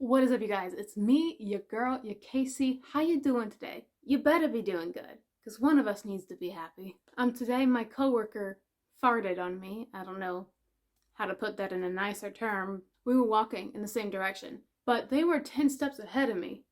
What is up, you guys? It's me, your girl, your Casey. How you doing today? You better be doing good, because one of us needs to be happy. Today my coworker farted on me. I don't know how to put that in a nicer term. We were walking in the same direction, but they were 10 steps ahead of me,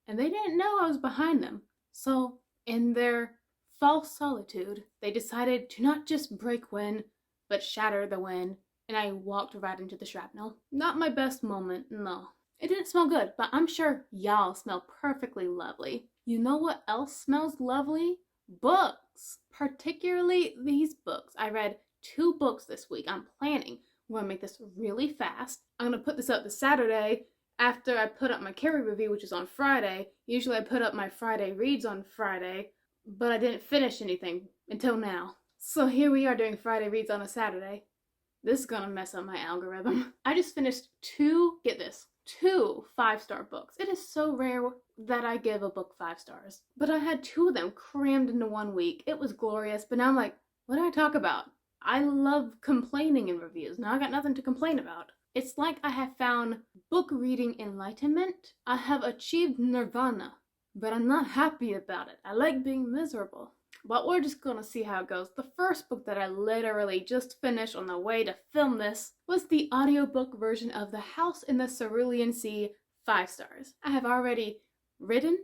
and they didn't know I was behind them. So, in their false solitude, they decided to not just break wind, but shatter the wind, and I walked right into the shrapnel. Not my best moment, no. It didn't smell good, but I'm sure y'all smell perfectly lovely. You know what else smells lovely? Books. Particularly these books. I read 2 books this week. I'm planning. I'm going to make this really fast. I'm going to put this up this Saturday after I put up my Carrie review, which is on Friday. Usually I put up my Friday reads on Friday, but I didn't finish anything until now. So here we are doing Friday reads on a Saturday. This is going to mess up my algorithm. I just finished 2 5-star books. It is so rare that I give a book 5 stars. But I had 2 of them crammed into 1 week. It was glorious, but now I'm like, what do I talk about? I love complaining in reviews. Now I got nothing to complain about. It's like I have found book reading enlightenment. I have achieved nirvana, but I'm not happy about it. I like being miserable. But we're just gonna see how it goes. The first book that I literally just finished on the way to film this was the audiobook version of The House in the Cerulean Sea, 5 stars. I have already I've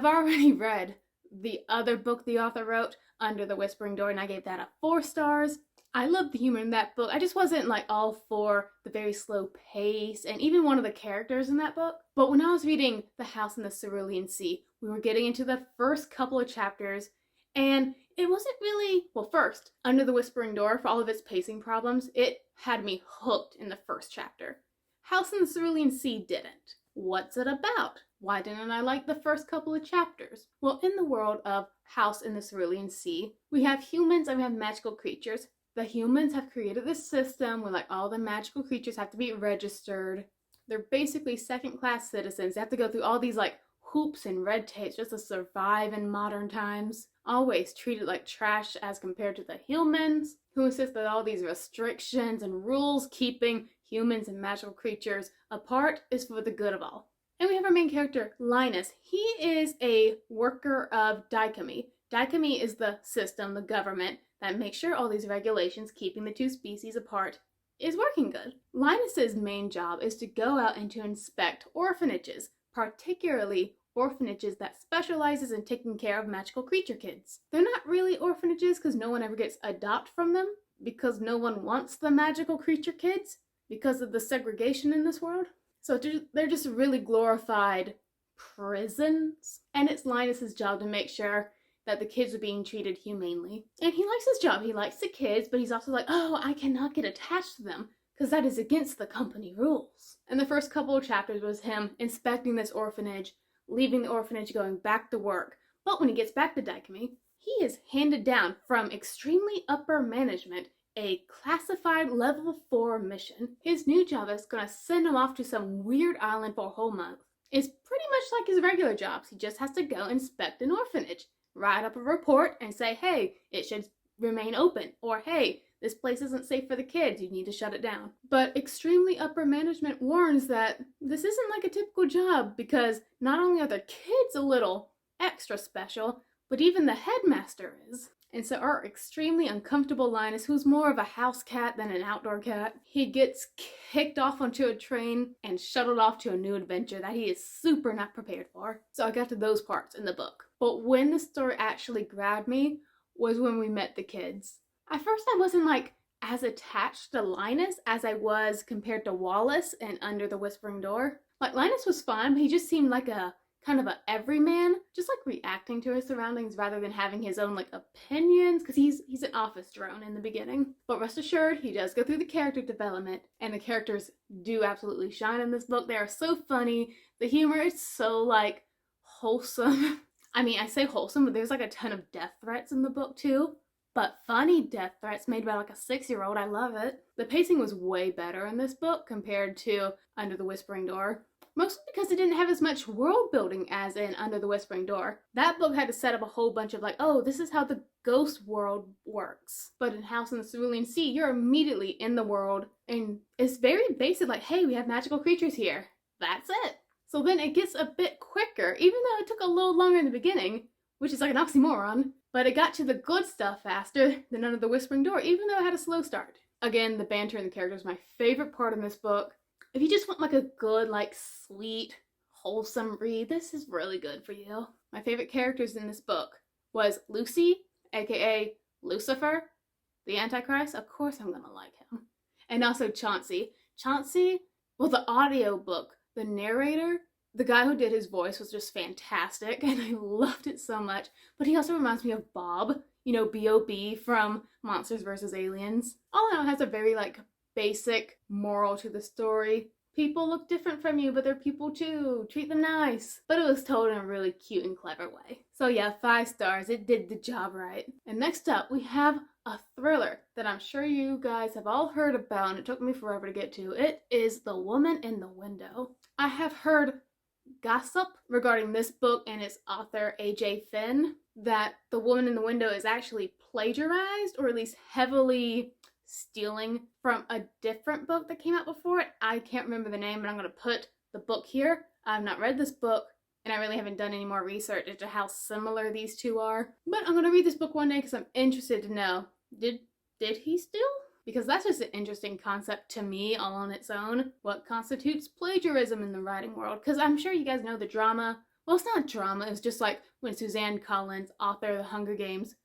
already read the other book the author wrote, Under the Whispering Door, and I gave that a 4 stars. I loved the humor in that book. I just wasn't like all for the very slow pace and even one of the characters in that book. But when I was reading The House in the Cerulean Sea, we were getting into the first couple of chapters, and it wasn't really, well, first, Under the Whispering Door, for all of its pacing problems, it had me hooked in the first chapter. House in the Cerulean Sea didn't. What's it about? Why didn't I like the first couple of chapters? Well, in the world of House in the Cerulean Sea, we have humans and we have magical creatures. The humans have created this system where like all the magical creatures have to be registered. They're basically second-class citizens. They have to go through all these like hoops and red tapes just to survive in modern times. Always treated like trash as compared to the humans, who insist that all these restrictions and rules keeping humans and magical creatures apart is for the good of all. And we have our main character, Linus. He is a worker of dikemi. Dikemi is the system, the government, that makes sure all these regulations keeping the 2 species apart is working good. Linus's main job is to go out and to inspect orphanages, particularly orphanages that specializes in taking care of magical creature kids. They're not really orphanages because no one ever gets adopted from them, because no one wants the magical creature kids because of the segregation in this world. So they're just really glorified prisons, and it's Linus's job to make sure that the kids are being treated humanely. And he likes his job. He likes the kids, but he's also like, oh, I cannot get attached to them because that is against the company rules. And the first couple of chapters was him inspecting this orphanage, leaving the orphanage, going back to work. But when he gets back to Dikemi, he is handed down from extremely upper management a classified level 4 mission. His new job is going to send him off to some weird island for a whole month. It's pretty much like his regular jobs. He just has to go inspect an orphanage, write up a report and say, hey, it should remain open, or hey, this place isn't safe for the kids, you need to shut it down. But extremely upper management warns that this isn't like a typical job, because not only are the kids a little extra special, but even the headmaster is. And so our extremely uncomfortable Linus, who's more of a house cat than an outdoor cat, he gets kicked off onto a train and shuttled off to a new adventure that he is super not prepared for. So I got to those parts in the book. But when the story actually grabbed me was when we met the kids. At first I wasn't like as attached to Linus as I was compared to Wallace and Under the Whispering Door. Like Linus was fun, but he just seemed like a kind of a everyman, just like reacting to his surroundings rather than having his own like opinions, because he's an office drone in the beginning. But rest assured, he does go through the character development, and the characters do absolutely shine in this book. They are so funny. The humor is so like wholesome. I mean, I say wholesome, but there's like a ton of death threats in the book too. But funny death threats made by like a 6-year-old. I love it. The pacing was way better in this book compared to Under the Whispering Door. mostly because it didn't have as much world building as in Under the Whispering Door. That book had to set up a whole bunch of like, oh, this is how the ghost world works. But in House in the Cerulean Sea, you're immediately in the world, and it's very basic, like, hey, we have magical creatures here. That's it. So then it gets a bit quicker, even though it took a little longer in the beginning, which is like an oxymoron, but it got to the good stuff faster than Under the Whispering Door, even though it had a slow start. Again, the banter and the characters is my favorite part in this book. If you just want like a good, like sweet, wholesome read, this is really good for you. My favorite characters in this book was Lucy, aka Lucifer, the Antichrist. Of course I'm gonna like him. And also Chauncey. Chauncey, well, the audio book, the narrator, the guy who did his voice was just fantastic, and I loved it so much. But he also reminds me of Bob, you know, B.O.B. from Monsters vs. Aliens. All in all, it has a very, like, basic moral to the story. People look different from you, but they're people too. Treat them nice. But it was told in a really cute and clever way. So yeah, 5 stars. It did the job right. And next up, we have a thriller that I'm sure you guys have all heard about, and it took me forever to get to. It is The Woman in the Window. I have heard gossip regarding this book and its author, A.J. Finn, that The Woman in the Window is actually plagiarized, or at least heavily stealing from a different book that came out before it. I can't remember the name, but I'm going to put the book here. I've not read this book, and I really haven't done any more research into how similar these two are. But I'm going to read this book one day because I'm interested to know, did he steal? Because that's just an interesting concept to me all on its own. What constitutes plagiarism in the writing world? Because I'm sure you guys know the drama. Well, it's not drama. It's just like when Suzanne Collins, author of The Hunger Games,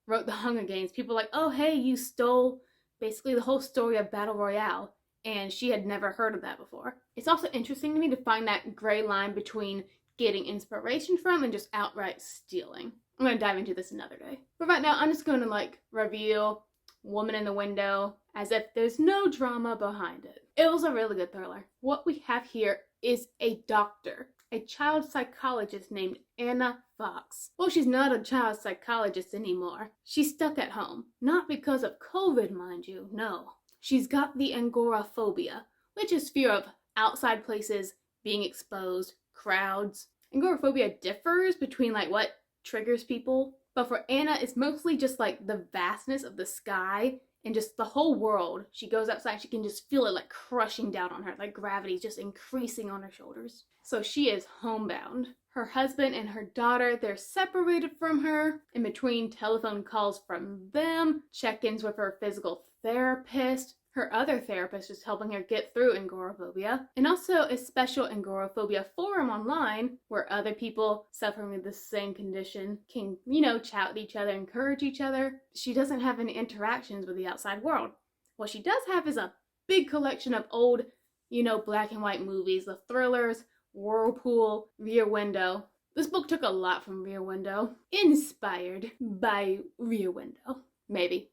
wrote The Hunger Games. People were like, oh, hey, you stole basically the whole story of Battle Royale. And she had never heard of that before. It's also interesting to me to find that gray line between getting inspiration from and just outright stealing. I'm going to dive into this another day. But right now, I'm just going to like reveal Woman in the Window as if there's no drama behind it. It was a really good thriller. What we have here is a doctor, a child psychologist named Anna Fox. Well, she's not a child psychologist anymore. She's stuck at home. Not because of COVID, mind you, no. She's got the agoraphobia, which is fear of outside places, being exposed, crowds. Agoraphobia differs between like what triggers people, but for Anna, it's mostly just like the vastness of the sky and just the whole world. She goes outside, she can just feel it like crushing down on her, like gravity just increasing on her shoulders. So she is homebound. Her husband and her daughter, they're separated from her. In between telephone calls from them, check-ins with her physical therapist. Her other therapist is helping her get through agoraphobia. And also a special agoraphobia forum online where other people suffering with the same condition can, you know, chat with each other, encourage each other. She doesn't have any interactions with the outside world. What she does have is a big collection of old, you know, black and white movies, the thrillers, Whirlpool, Rear Window. This book took a lot from Rear Window. Inspired by Rear Window, maybe.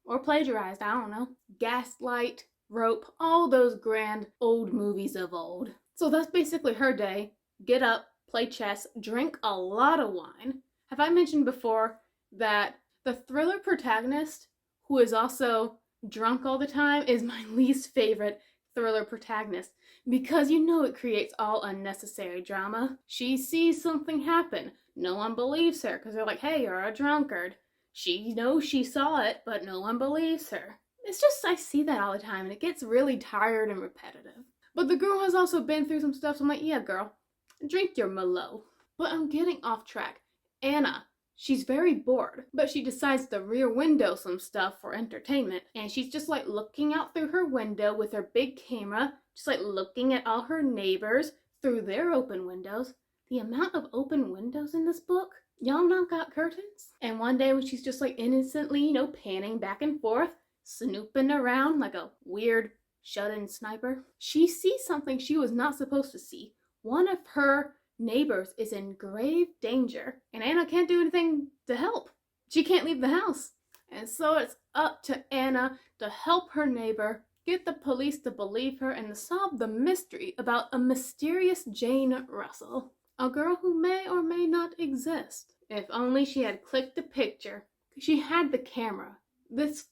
Or plagiarized, I don't know. Gaslight, Rope, all those grand old movies of old. So that's basically her day. Get up, play chess, drink a lot of wine. Have I mentioned before that the thriller protagonist, who is also drunk all the time, is my least favorite thriller protagonist? Because you know it creates all unnecessary drama. She sees something happen. No one believes her because they're like, hey, you're a drunkard. She knows she saw it, but no one believes her. It's just, I see that all the time, and it gets really tired and repetitive. But the girl has also been through some stuff, so I'm like, yeah, girl, drink your Merlot. But I'm getting off track. Anna, she's very bored, but she decides to rear window some stuff for entertainment. And she's just like looking out through her window with her big camera, just like looking at all her neighbors through their open windows. The amount of open windows in this book, y'all not got curtains? And one day when she's just like innocently, you know, panning back and forth, snooping around like a weird shut-in sniper, she sees something she was not supposed to see. One of her neighbors is in grave danger, and Anna can't do anything to help. She can't leave the house. And so it's up to Anna to help her neighbor, get the police to believe her, and to solve the mystery about a mysterious Jane Russell. A girl who may or may not exist. If only she had clicked the picture. She had the camera. This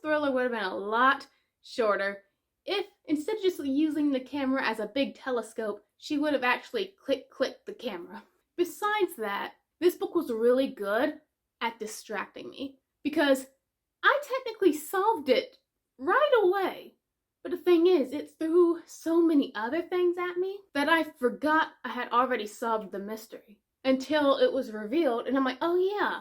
thriller would have been a lot shorter if instead of just using the camera as a big telescope, she would have actually clicked the camera. Besides that, this book was really good at distracting me because I technically solved it right away. But the thing is, it threw so many other things at me that I forgot I had already solved the mystery until it was revealed, and I'm like, oh yeah,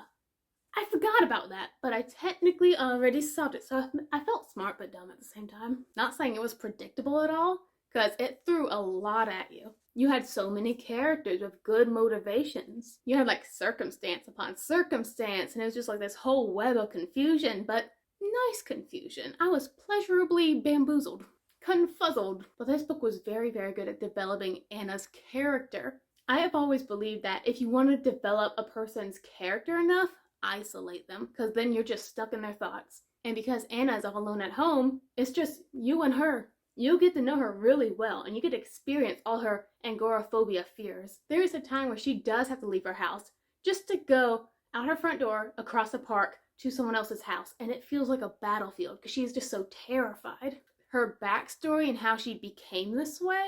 I forgot about that, but I technically already solved it. So I felt smart but dumb at the same time. Not saying it was predictable at all, because it threw a lot at you. You had so many characters with good motivations. You had like circumstance upon circumstance, and it was just like this whole web of confusion, but nice confusion. I was pleasurably bamboozled, confuzzled. But this book was very, very good at developing Anna's character. I have always believed that if you want to develop a person's character enough, isolate them, because then you're just stuck in their thoughts. And because Anna's all alone at home, it's just you and her. You'll get to know her really well, and you get to experience all her agoraphobia fears. There is a time where she does have to leave her house just to go out her front door, across the park, to someone else's house, and it feels like a battlefield because she's just so terrified. Her backstory and how she became this way,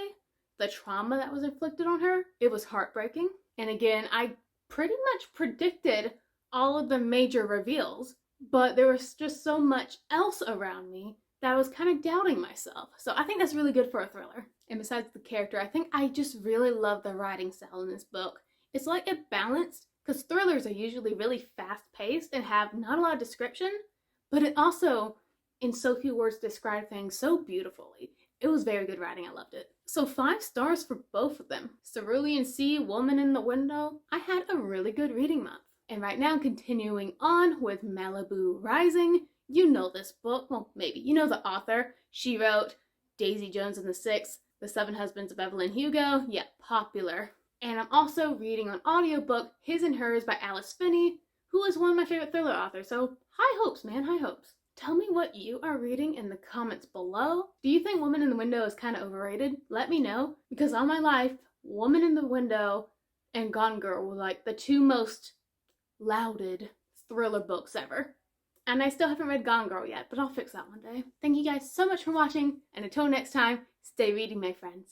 the trauma that was inflicted on her, it was heartbreaking. And again, I pretty much predicted all of the major reveals, but there was just so much else around me that I was kind of doubting myself. So I think that's really good for a thriller. And besides the character, I think I just really love the writing style in this book. It's like it balanced, because thrillers are usually really fast-paced and have not a lot of description, but it also, in so few words, described things so beautifully. It was very good writing. I loved it. So 5 stars for both of them. Cerulean Sea, Woman in the Window. I had a really good reading month. And right now, continuing on with Malibu Rising. You know this book. Well, maybe. You know the author. She wrote Daisy Jones and the Six, The 7 Husbands of Evelyn Hugo. Yeah, popular. And I'm also reading an audiobook, His and Hers by Alice Finney, who is one of my favorite thriller authors. So high hopes, man, high hopes. Tell me what you are reading in the comments below. Do you think Woman in the Window is kind of overrated? Let me know, because all my life, Woman in the Window and Gone Girl were like the 2 most lauded thriller books ever. And I still haven't read Gone Girl yet, but I'll fix that one day. Thank you guys so much for watching, and until next time, stay reading, my friends.